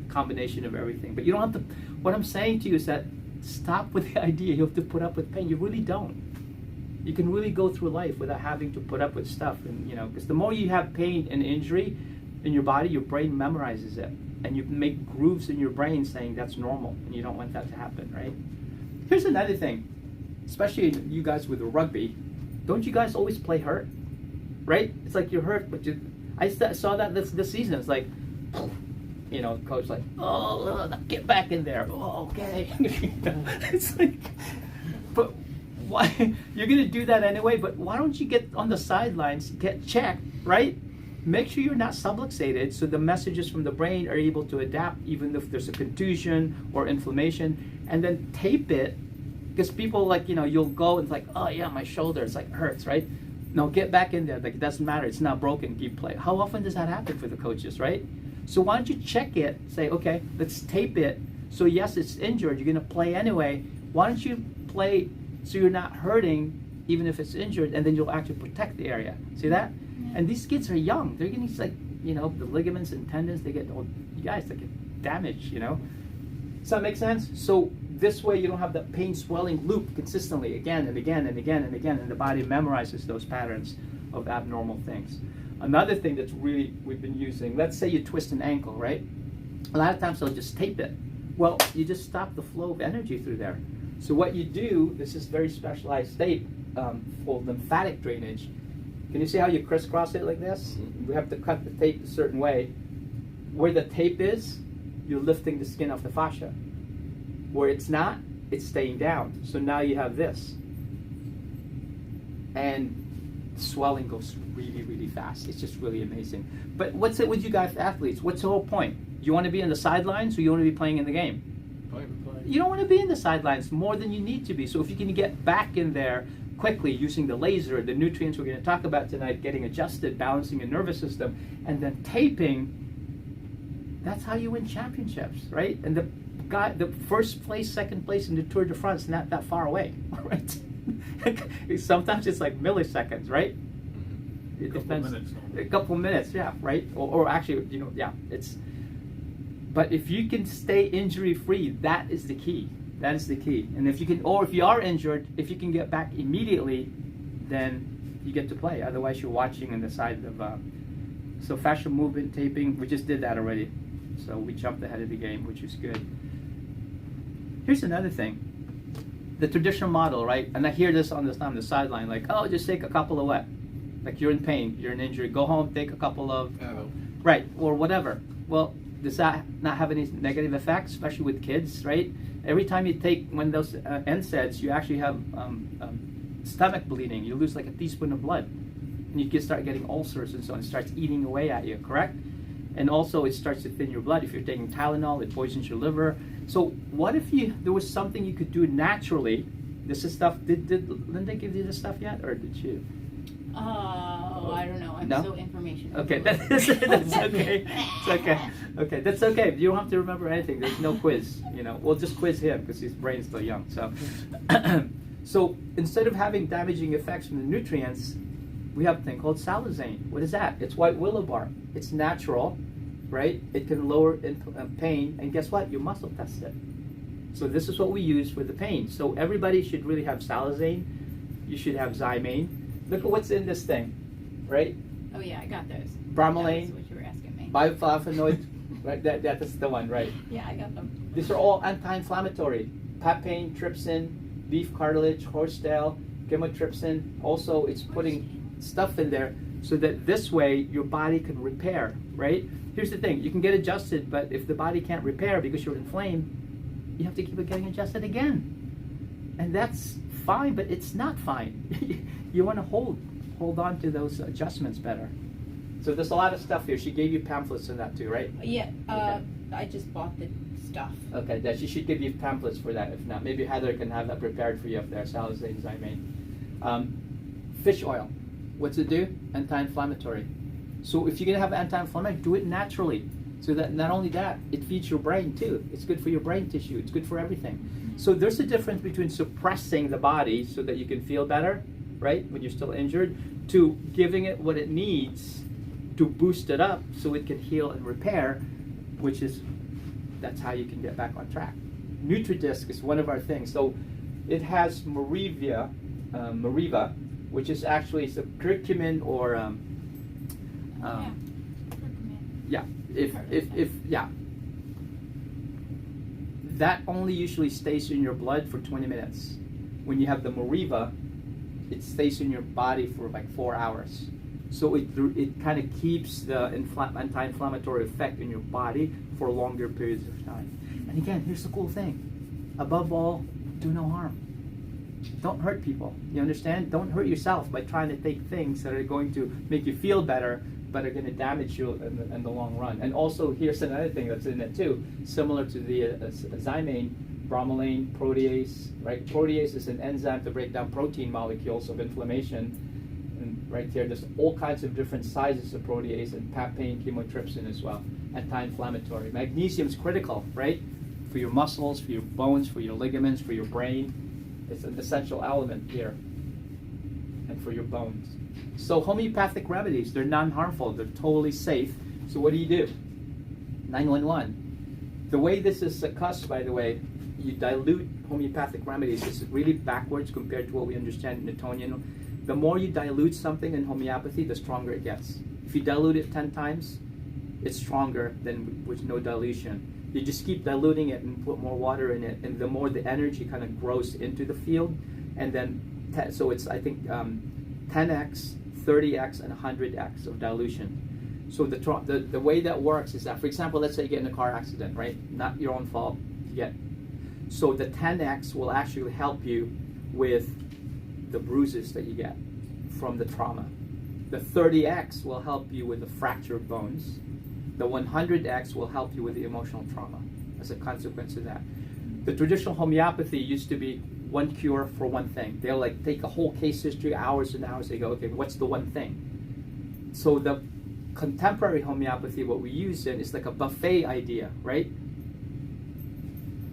combination of everything. But you don't have to. What I'm saying to you is that stop with the idea you have to put up with pain. You really don't. You can really go through life without having to put up with stuff, and because the more you have pain and injury in your body, your brain memorizes it, and you make grooves in your brain saying that's normal, and you don't want that to happen, right? Here's another thing, especially you guys with the rugby. Don't you guys always play hurt? right? It's like you're hurt, but saw that this season. It's like, you know, coach like, oh, get back in there. Oh, okay. It's like, but why? You're gonna do that anyway. But why don't you get on the sidelines, get checked, right? Make sure you're not subluxated, so the messages from the brain are able to adapt, even if there's a contusion or inflammation, and then tape it. Because people like, you know, you'll go and it's like, oh yeah, my shoulder, it's like hurts, right? No, get back in there. Like, it doesn't matter. It's not broken. Keep playing. How often does that happen for the coaches, right? So why don't you check it? Say, okay, let's tape it. So yes, it's injured. You're gonna play anyway. Why don't you play so you're not hurting, even if it's injured, and then you'll actually protect the area. See that? And these kids are young. They're getting like, you know, the ligaments and tendons. They get, oh, you guys, they get damaged. You know. Does that make sense? So this way you don't have that pain swelling loop consistently again and again and again and again, and the body memorizes those patterns of abnormal things. Another thing that's really we've been using, let's say you twist an ankle, right? A lot of times they'll just tape it. Well, you just stop the flow of energy through there. So what you do, this is very specialized tape for lymphatic drainage. Can you see how you crisscross it like this? We have to cut the tape a certain way. Where the tape is, you're lifting the skin off the fascia. Where it's not, it's staying down. So now you have this. And swelling goes really, really fast. It's just really amazing. But what's it with you guys athletes? What's the whole point? You want to be on the sidelines or you want to be playing in the game? You don't want to be in the sidelines more than you need to be. So if you can get back in there quickly using the laser, the nutrients we're going to talk about tonight, getting adjusted, balancing your nervous system, and then taping, that's how you win championships, right? And the first place, second place in the Tour de France is not that far away, right? Sometimes it's like milliseconds, right? It depends. A couple minutes, yeah, right? Or actually, you know, yeah, it's. But if you can stay injury free, that is the key. That is the key. And if you can, or if you are injured, if you can get back immediately, then you get to play. Otherwise, you're watching on the side of. So fascial movement taping, we just did that already. So we jumped ahead of the game, which is good. Here's another thing. The traditional model, right? And I hear this on the sideline, like, oh, just take a couple of what? Like you're in pain, you're in injury, go home, take a couple of, right, or whatever. Well, does that not have any negative effects, especially with kids, right? Every time you take one of those NSAIDs, you actually have stomach bleeding. You lose like a teaspoon of blood. And you can start getting ulcers and so on. It starts eating away at you, correct? And also it starts to thin your blood. If you're taking Tylenol, it poisons your liver. So what if there was something you could do naturally? This is stuff, did Linda give you this stuff yet, or did she? Oh, I don't know. I'm No? so information. Okay, that's okay. It's okay. Okay, that's okay. You don't have to remember anything. There's no quiz. You know, we'll just quiz him because his brain's still young. So, so instead of having damaging effects from the nutrients, we have a thing called salazane. What is that? It's white willow bark. It's natural, right? It can lower pain, and guess what? You muscle test it. So this is what we use for the pain. So everybody should really have salazane. You should have Zymane. Look at what's in this thing, right? Oh yeah, I got those. Bromelain, That was what you were asking me. bioflavonoids, right? That's the one, right? Yeah, I got them. These are all anti-inflammatory. Papain, trypsin, beef cartilage, horsetail, chymotrypsin. Also, it's putting stuff in there so that this way your body can repair, right? Here's the thing, you can get adjusted, but if the body can't repair because you're inflamed, you have to keep it getting adjusted again. And that's fine, but it's not fine. You want to hold on to those adjustments better. So there's a lot of stuff here. She gave you pamphlets on that too, right? Yeah, Okay. I just bought the stuff. Okay, that she should give you pamphlets for that. If not, maybe Heather can have that prepared for you up there. Salazane, Zymane. Fish oil. What's it do? Anti-inflammatory. So if you're gonna have anti-inflammatory, do it naturally. So that not only that, it feeds your brain too. It's good for your brain tissue. It's good for everything. So there's a difference between suppressing the body so that you can feel better, right, when you're still injured, to giving it what it needs to boost it up so it can heal and repair, that's how you can get back on track. NutriDisc is one of our things. So it has Mariva, which is actually a curcumin or that only usually stays in your blood for 20 minutes. When you have the Mariva, it stays in your body for like 4 hours. So it kind of keeps the anti-inflammatory effect in your body for longer periods of time. And again, here's the cool thing. Above all, do no harm. Don't hurt people. You understand? Don't hurt yourself by trying to take things that are going to make you feel better, but are going to damage you in the long run. And also, here's another thing that's in it too, similar to the xymane, bromelain, protease. Right? Protease is an enzyme to break down protein molecules of inflammation. And right here, there's all kinds of different sizes of protease, and papain, chymotrypsin as well. Anti-inflammatory. Magnesium is critical, right? For your muscles, for your bones, for your ligaments, for your brain. It's an essential element here, and for your bones. So homeopathic remedies, they're non-harmful, they're totally safe. So what do? 911. The way this is succussed, by the way, you dilute homeopathic remedies. It's really backwards compared to what we understand in Newtonian. The more you dilute something in homeopathy, the stronger it gets. If you dilute it 10 times, it's stronger than with no dilution. You just keep diluting it and put more water in it, and the more the energy kind of grows into the field, and then so it's, I think, 10x, 30x, and 100x of dilution. So the way that works is that, for example, let's say you get in a car accident, right? Not your own fault. So the 10x will actually help you with the bruises that you get from the trauma. The 30x will help you with the fractured bones. The 100x will help you with the emotional trauma as a consequence of that. The traditional homeopathy used to be one cure for one thing. They'll like take a whole case history, hours and hours. They go, okay, what's the one thing? So the contemporary homeopathy, what we use in, is like a buffet idea, right?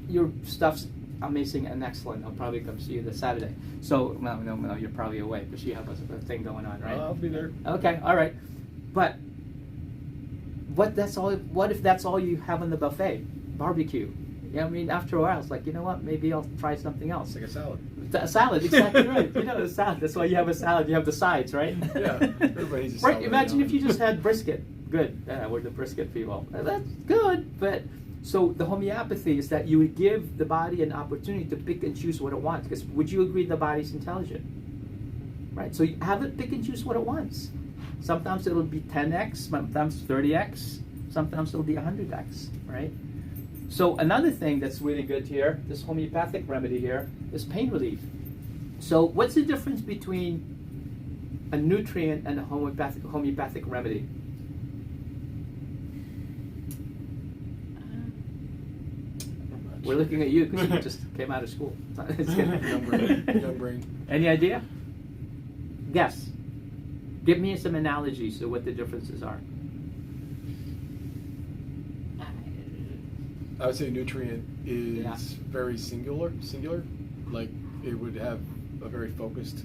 Your stuff's amazing and excellent. I'll probably come see you this Saturday. So, no, you're probably away because you have a thing going on, right? I'll be there. Okay, all right. But what if that's all you have on the buffet? Barbecue. Yeah, I mean, after a while, it's like, you know what? Maybe I'll try something else. It's like a salad. A salad, exactly right. You know, the salad. That's why you have a salad. You have the sides, right? Yeah, everybody needs a Right. salad Imagine now. if you just had brisket. Good. We're the brisket people. That's good, but so the homeopathy is that you would give the body an opportunity to pick and choose what it wants. Because would you agree the body's intelligent? Right. So you have it pick and choose what it wants. Sometimes it'll be 10x, sometimes 30x, sometimes it'll be 100x, right? So another thing that's really good here, this homeopathic remedy here, is pain relief. So what's the difference between a nutrient and a homeopathic remedy? We're looking at you because you just came out of school. Young brain. Any idea? Guess. Give me some analogies of what the differences are. I would say nutrient is Yeah. very singular. Like it would have a very focused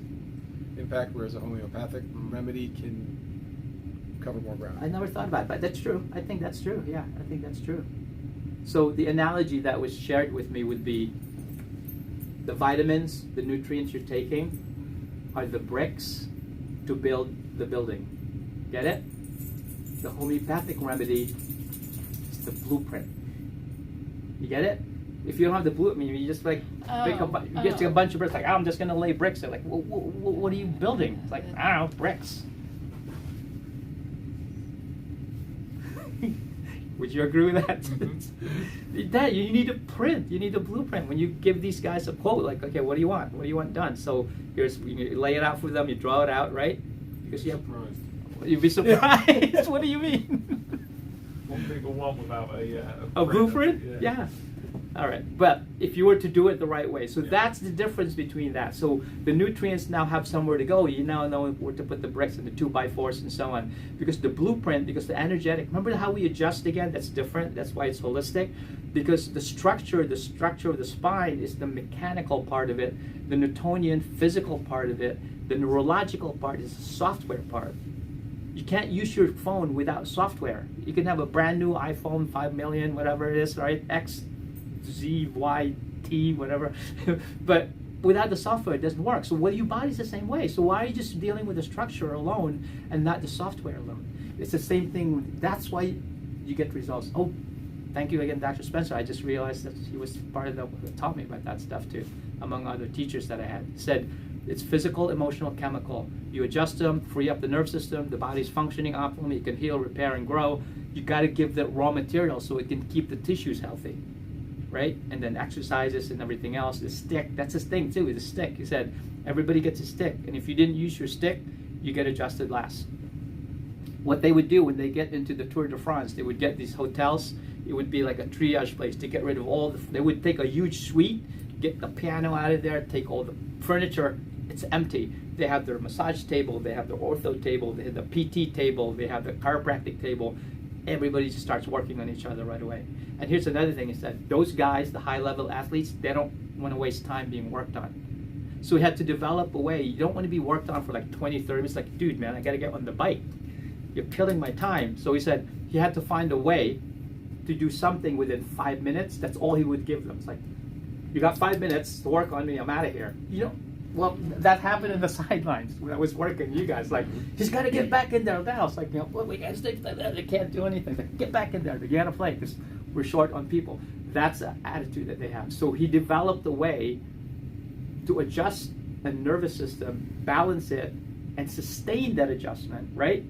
impact, whereas a homeopathic remedy can cover more ground. I never thought about it, but that's true. I think that's true. Yeah, I think that's true. So the analogy that was shared with me would be the vitamins, the nutrients you're taking are the bricks to build the building. Get it? The homeopathic remedy is the blueprint. You get it? If you don't have the blueprint, you just like you get a bunch of bricks. Like, I'm just gonna lay bricks. They're like, what are you building? It's like, I don't know, bricks. Would you agree with that? That you need a print. You need a blueprint. When you give these guys a quote, like, okay, what do you want? What do you want done? So here's, you lay it out for them. You draw it out, right? Because you have. You'd be surprised. What do you mean? One big one without A blueprint? Yeah. All right. But if you were to do it the right way, so Yeah. that's the difference between that. So the nutrients now have somewhere to go. You now know where to put the bricks and the 2x4s and so on. Because the blueprint, because the energetic, remember how we adjust again? That's different. That's why it's holistic. Because the structure of the spine is the mechanical part of it. The Newtonian physical part of it. The neurological part is the software part. You can't use your phone without software. You can have a brand new iPhone 5 million, whatever it is, right? X, Z, Y, T, whatever. But without the software, it doesn't work. So your body's the same way. So why are you just dealing with the structure alone and not the software alone? It's the same thing. That's why you get results. Oh, thank you again, Dr. Spencer. I just realized that he was part of taught me about that stuff too, among other teachers that I had. He said, It's physical, emotional, chemical. You adjust them, free up the nerve system, the body's functioning optimally, it can heal, repair, and grow. You got to give that raw material so it can keep the tissues healthy, right? And then exercises and everything else. The stick, that's his thing too, the stick. He said, everybody gets a stick, and if you didn't use your stick, you get adjusted last. What they would do when they get into the Tour de France, they would get these hotels. It would be like a triage place to get rid of all the, they would take a huge suite, get the piano out of there, take all the furniture, it's empty. They have their massage table, they have their ortho table, they have the PT table, they have the chiropractic table. Everybody just starts working on each other right away. And here's another thing is that those guys, the high level athletes, they don't want to waste time being worked on. So we had to develop a way. You don't want to be worked on for like 20, 30 minutes. Like, dude, man, I got to get on the bike. You're killing my time. So he said he had to find a way to do something within 5 minutes. That's all he would give them. It's like, you got 5 minutes to work on me, I'm out of here. You know, well, that happened in the sidelines when I was working. You guys, like, he's got to get back in there now. It's like, you know, well, we can't stick like that. They can't do anything. Like, get back in there. You got to play because we're short on people. That's the attitude that they have. So he developed a way to adjust a nervous system, balance it, and sustain that adjustment, right?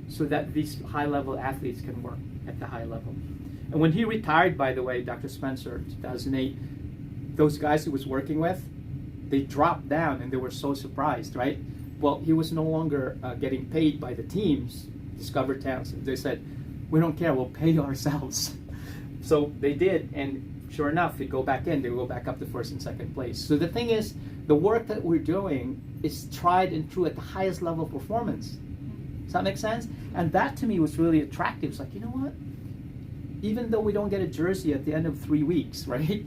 So that these high-level athletes can work at the high level. And when he retired, by the way, Dr. Spencer, 2008, those guys he was working with, they dropped down and they were so surprised, right? Well, he was no longer getting paid by the teams, Discover Towns. They said, we don't care, we'll pay ourselves. So they did, and sure enough, they go back in, they go back up to first and second place. So the thing is, the work that we're doing is tried and true at the highest level of performance. Does that make sense? And that to me was really attractive. It's like, you know what? Even though we don't get a jersey at the end of 3 weeks, right?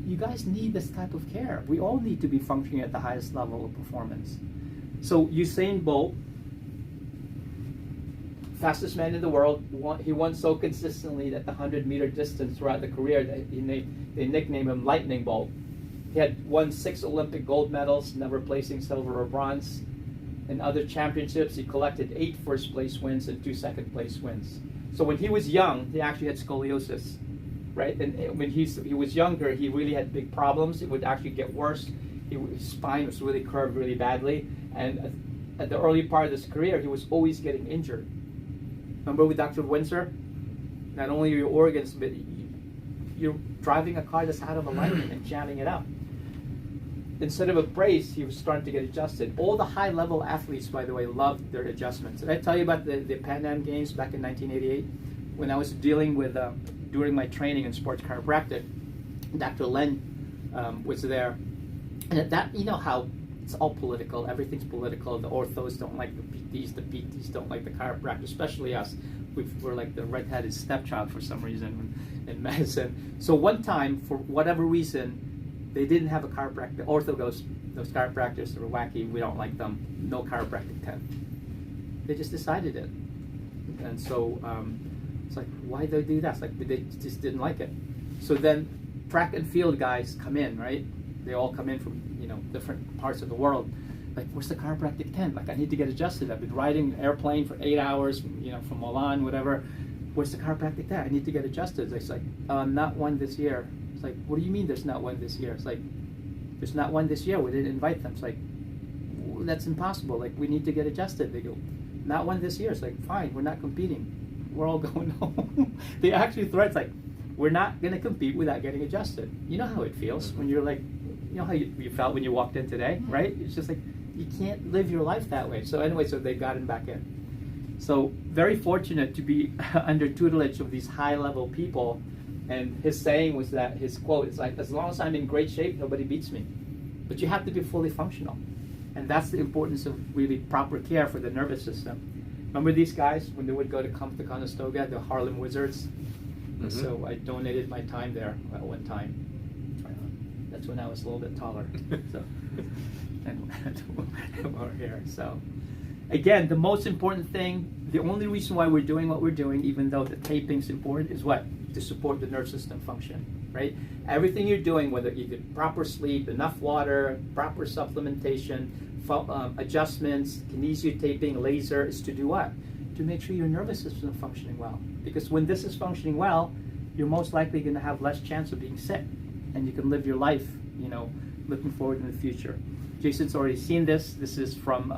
You guys need this type of care. We all need to be functioning at the highest level of performance. So Usain Bolt, fastest man in the world, he won so consistently that the 100-meter distance throughout the career, they nicknamed him Lightning Bolt. He had won 6 Olympic gold medals, never placing silver or bronze. In other championships, he collected 8 first-place wins and 2 second-place wins. So when he was young, he actually had scoliosis, right? And when he was younger, he really had big problems. It would actually get worse. His spine was really curved really badly. And at the early part of his career, he was always getting injured. Remember with Dr. Windsor? Not only your organs, but you're driving a car that's out of alignment and jamming it up. Instead of a brace, he was starting to get adjusted. All the high-level athletes, by the way, loved their adjustments. Did I tell you about the Pan Am Games back in 1988? When I was dealing with, during my training in sports chiropractic, Dr. Len was there. And at that, you know how it's all political, everything's political. The orthos don't like the PTs don't like the chiropractors, especially us. We're like the red-headed stepchild for some reason in medicine. So one time, for whatever reason, they didn't have a chiropractor. Ortho goes, those chiropractors are wacky, we don't like them. No chiropractic 10. They just decided it. And so it's like, why did they do that? It's like they just didn't like it. So then track and field guys come in, right? They all come in from, you know, different parts of the world. Like, where's the chiropractic tent? Like, I need to get adjusted. I've been riding an airplane for 8 hours, you know, from Milan, whatever. Where's the chiropractic tent? I need to get adjusted. It's like, not one this year. It's like, what do you mean there's not one this year? It's like, there's not one this year. We didn't invite them. It's like, that's impossible. Like, we need to get adjusted. They go, not one this year. It's like, fine, we're not competing. We're all going home. They actually threat, like, we're not going to compete without getting adjusted. You know how it feels when you're like, you know how you felt when you walked in today, right? It's just like, you can't live your life that way. So anyway, so they got him back in. So very fortunate to be under tutelage of these high-level people. And his saying was that, his quote is like, as long as I'm in great shape, nobody beats me. But you have to be fully functional. And that's the importance of really proper care for the nervous system. Remember these guys, when they would go to Conestoga, the Harlem Wizards? Mm-hmm. So I donated my time there at one time. That's when I was a little bit taller. So, and more hair. So, again, the most important thing, the only reason why we're doing what we're doing, even though the taping's important, is what? To support the nerve system function, right? Everything you're doing, whether you get proper sleep, enough water, proper supplementation, adjustments, kinesiotaping, laser, is to do what? To make sure your nervous system is functioning well. Because when this is functioning well, you're most likely going to have less chance of being sick, and you can live your life, you know, looking forward in the future. Do Jason's already seen this. This is from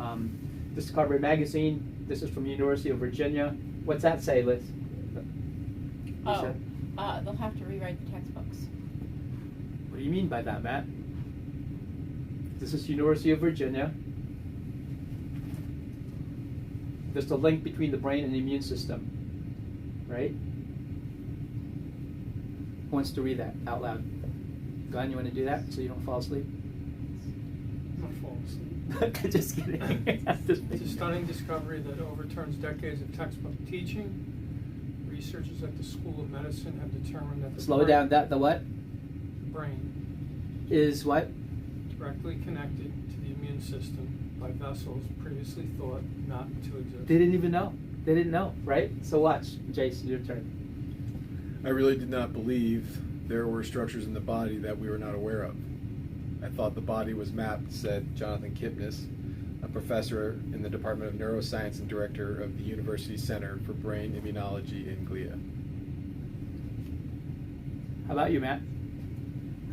Discovery Magazine. This is from University of Virginia. What's that say, Liz? Oh, they'll have to rewrite the textbooks. What do you mean by that, Matt? This is University of Virginia. There's a link between the brain and the immune system, right? Who wants to read that out loud? Glenn, you want to do that so you don't fall asleep? Not fall asleep. Just kidding. It's a stunning discovery that overturns decades of textbook teaching. Researchers at the School of Medicine have determined that the Slow down. That the what? brain Is what? directly connected to the immune system by vessels previously thought not to exist. They didn't even know. They didn't know, right? So watch, Jace, your turn. I really did not believe there were structures in the body that we were not aware of. I thought the body was mapped, said Jonathan Kipnis, a professor in the Department of Neuroscience and director of the University Center for Brain Immunology in Glia. How about you, Matt?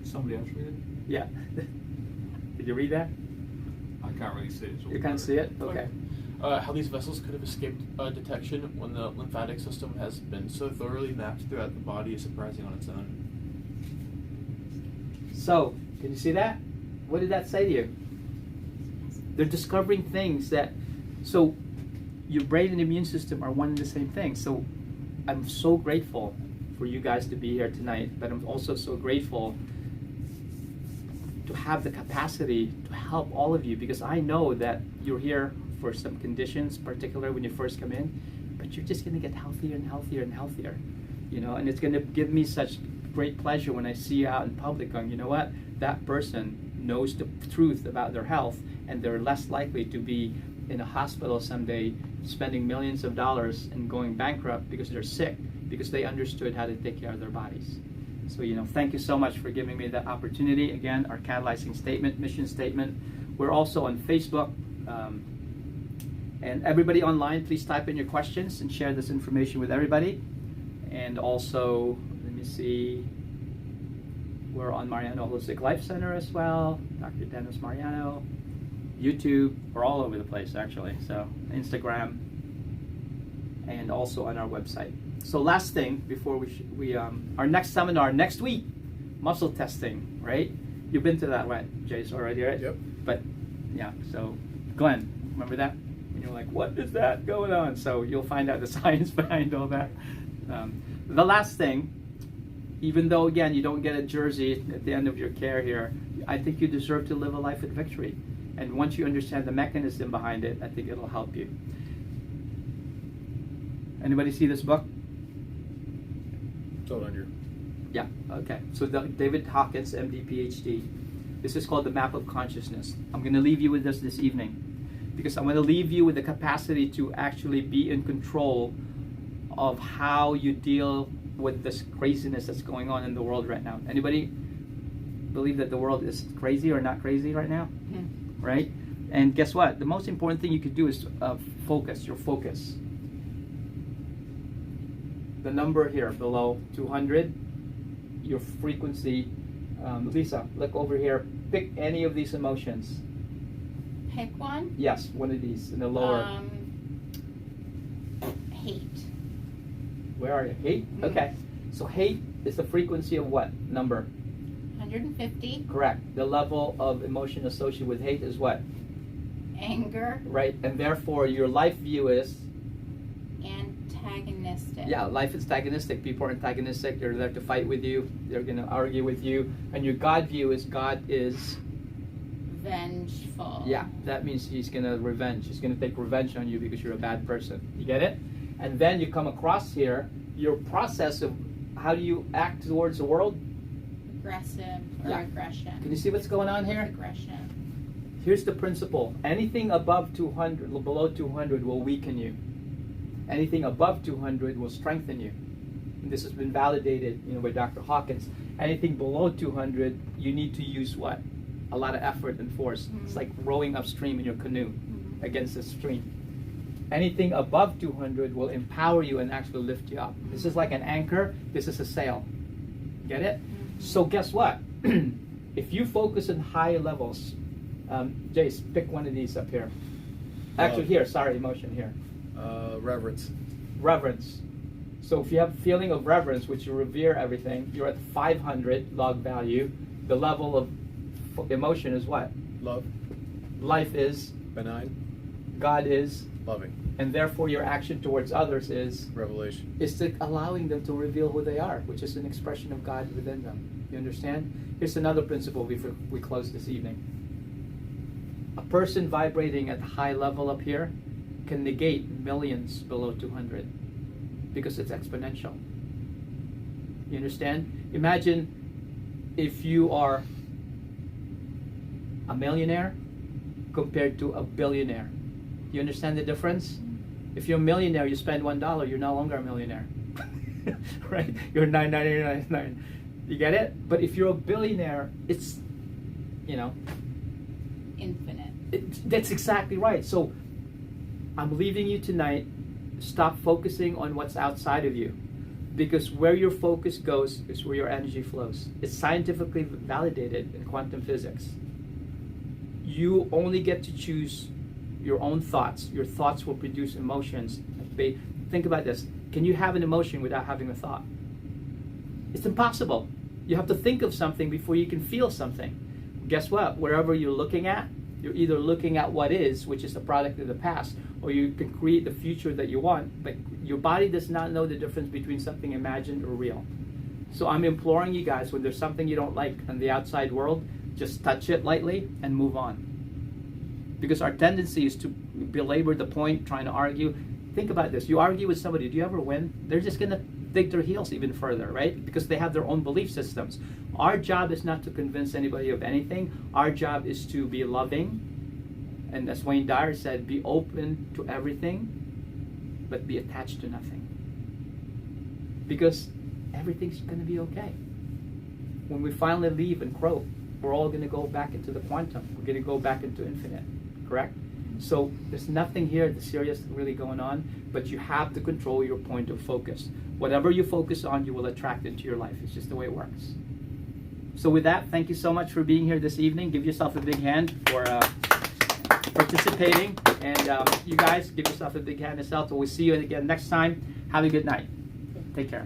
Somebody else read it? Yeah. Did you read that? I can't really see it. so You can't see it? Okay. How these vessels could have escaped detection when the lymphatic system has been so thoroughly mapped throughout the body is surprising on its own. So, can you see that? What did that say to you? They're discovering things that, so your brain and immune system are one and the same thing. So I'm so grateful for you guys to be here tonight, but I'm also so grateful to have the capacity to help all of you, because I know that you're here for some conditions, particularly when you first come in, but you're just going to get healthier and healthier and healthier, you know, and it's going to give me such great pleasure when I see you out in public going, you know what, that person knows the truth about their health, and they're less likely to be in a hospital someday spending millions of dollars and going bankrupt because they're sick, because they understood how to take care of their bodies. So, you know, thank you so much for giving me that opportunity. Again, our catalyzing statement, mission statement. We're also on Facebook. And everybody online, please type in your questions and share this information with everybody. And also, let me see, we're on Mariano Holistic Life Center as well, Dr. Dennis Mariano, YouTube, we're all over the place actually, so Instagram, and also on our website. So last thing before our next seminar next week, muscle testing, right? You've been to that, right, Jace, already, right? Yep. But yeah, so Glenn, remember that? And you're like, what is that going on? So you'll find out the science behind all that. The last thing, even though again you don't get a jersey at the end of your care here, I think you deserve to live a life with victory. And once you understand the mechanism behind it, I think it'll help you. Anybody see this book? It's all on your. Yeah, okay. So David Hawkins, MD, PhD. This is called The Map of Consciousness. I'm going to leave you with this evening, because I'm going to leave you with the capacity to actually be in control of how you deal with this craziness that's going on in the world right now. Anybody believe that the world is crazy or not crazy right now? Right? And guess what? The most important thing you could do is focus, your focus. The number here below 200, your frequency. Lisa, look over here. Pick any of these emotions. Pick one. Yes, one of these in the lower. Hate. Where are you? Hate? Okay. So hate is the frequency of what number? 150. Correct. The level of emotion associated with hate is what? Anger. Right. And therefore your life view is? Antagonistic. Yeah, life is antagonistic. People are antagonistic. They're there to fight with you. They're going to argue with you. And your God view is God is? Vengeful. Yeah, that means he's going to revenge. He's going to take revenge on you because you're a bad person. You get it? And then you come across here, your process of how do you act towards the world? Aggressive or Yeah. aggression. Can you see what's going on here? Aggression. Here's the principle. Anything above 200, below 200 will weaken you. Anything above 200 will strengthen you. And this has been validated, by Dr. Hawkins. Anything below 200, you need to use what? A lot of effort and force. Mm-hmm. It's like rowing upstream in your canoe Mm-hmm. against the stream. Anything above 200 will empower you and actually lift you up. This is like an anchor. This is a sail. Get it? Mm-hmm. So guess what? If you focus on high levels Jace, pick one of these up here. Actually, Love. here, sorry, emotion here. Reverence. Reverence. So if you have a feeling of reverence, which you revere everything, you're at 500 log value. The level of emotion is what? Love. Life is, Benign. God is, Loving. and therefore your action towards others is Revelation. to allowing them to reveal who they are, which is an expression of God within them. You understand? Here's another principle before we close this evening. A person vibrating at a high level up here can negate millions below 200 because it's exponential. You understand? Imagine if you are a millionaire compared to a billionaire. You understand the difference? If you're a millionaire, you spend $1, you're no longer a millionaire. Right? You're $9.99. You get it? But if you're a billionaire, it's, you know, Infinite. that's exactly right. So I'm leaving you tonight. Stop focusing on what's outside of you, because where your focus goes is where your energy flows. It's scientifically validated in quantum physics. You only get to choose your own thoughts. Your thoughts will produce emotions. Think about this. Can you have an emotion without having a thought? It's impossible. You have to think of something before you can feel something. Guess what? Wherever you're looking at, you're either looking at what is, which is the product of the past, or you can create the future that you want. But your body does not know the difference between something imagined or real. So I'm imploring you guys, when there's something you don't like in the outside world, just touch it lightly and move on. Because our tendency is to belabor the point, trying to argue. Think about this. You argue with somebody, do you ever win? They're just going to dig their heels even further, right? Because they have their own belief systems. Our job is not to convince anybody of anything. Our job is to be loving. And as Wayne Dyer said, be open to everything, but be attached to nothing. Because everything's going to be okay. When we finally leave and croak, we're all going to go back into the quantum. We're going to go back into infinite, correct? So there's nothing here that's serious really going on, but you have to control your point of focus. Whatever you focus on, you will attract into your life. It's just the way it works. So with that, thank you so much for being here this evening. Give yourself a big hand for participating. And you guys, give yourself a big hand as well. So we'll see you again next time. Have a good night. Take care.